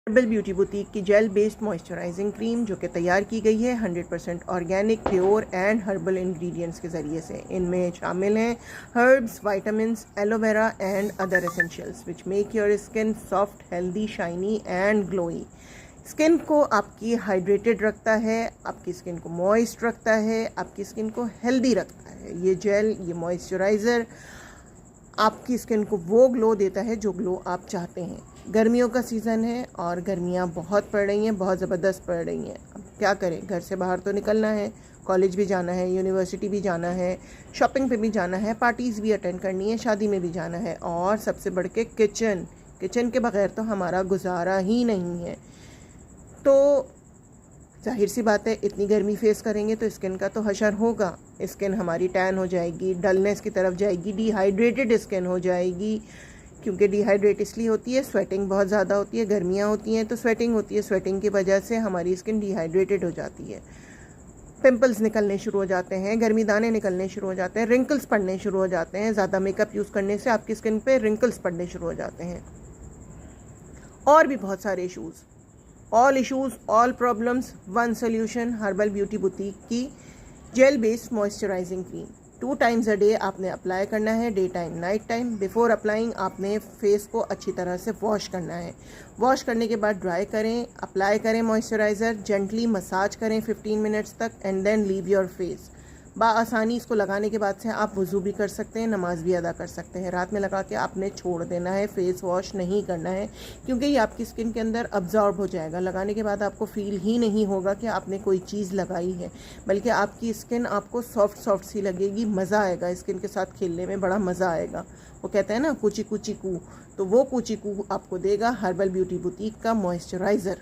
Herbal beauty boutique की gel based moisturising cream जो कि तैयार की गई है 100% organic, pure and herbal ingredients के ज़रिए से। इनमें शामिल हैं herbs, vitamins, aloe vera and other essentials which make your skin soft, healthy, shiny and glowy. Skin को आपकी हाइड्रेटेड रखता है, आपकी स्किन को मॉइस्ट रखता है, आपकी स्किन को हेल्दी रखता है। ये जेल, ये मॉइस्चराइज़र आपकी स्किन को वो ग्लो देता है जो ग्लो आप चाहते हैं। गर्मियों का सीज़न है और गर्मियाँ बहुत पड़ रही हैं, बहुत ज़बरदस्त पड़ रही हैं। अब क्या करें, घर से बाहर तो निकलना है, कॉलेज भी जाना है, यूनिवर्सिटी भी जाना है, शॉपिंग पे भी जाना है, पार्टीज़ भी अटेंड करनी है, शादी में भी जाना है, और सबसे बढ़ के किचन के बगैर तो हमारा गुजारा ही नहीं है। तो जाहिर सी बात है, इतनी गर्मी फेस करेंगे तो स्किन का तो हशर होगा। स्किन हमारी टैन हो जाएगी, डलनेस की तरफ जाएगी, डिहाइड्रेटेड स्किन हो जाएगी। क्योंकि डिहाइड्रेट इसलिए होती है, स्वेटिंग बहुत ज़्यादा होती है, गर्मियाँ होती हैं तो स्वेटिंग होती है, स्वेटिंग की वजह से हमारी स्किन डिहाइड्रेटेड हो जाती है। पिंपल्स निकलने शुरू हो जाते हैं, गर्मी दाने निकलने शुरू हो जाते हैं, रिंकल्स पड़ने शुरू हो जाते हैं। ज़्यादा मेकअप यूज़ करने से आपकी स्किन पे रिंकल्स पड़ने शुरू हो जाते हैं, और भी बहुत सारे issues. All issues, all problems, one solution, herbal beauty boutique की gel based moisturising cream. 2 times a day आपने अप्लाई करना है, day time, night time. Before applying आपने फेस को अच्छी तरह से वॉश करना है। वॉश करने के बाद ड्राई करें, अप्लाई करें मॉइस्चराइज़र, जेंटली मसाज करें 15 मिनट्स तक and then leave your face. बाआसानी इसको लगाने के बाद से आप वज़ू भी कर सकते हैं, नमाज भी अदा कर सकते हैं। रात में लगा के आपने छोड़ देना है, फेस वॉश नहीं करना है, क्योंकि ये आपकी स्किन के अंदर अब्जॉर्ब हो जाएगा। लगाने के बाद आपको फील ही नहीं होगा कि आपने कोई चीज़ लगाई है, बल्कि आपकी स्किन आपको सॉफ्ट सी लगेगी। मज़ा आएगा, स्किन के साथ खेलने में बड़ा मज़ा आएगा। वो कहते हैं ना, कुची कुची कू, तो वो कुची कू आपको देगा हर्बल ब्यूटी बुटीक का मॉइस्चराइज़र।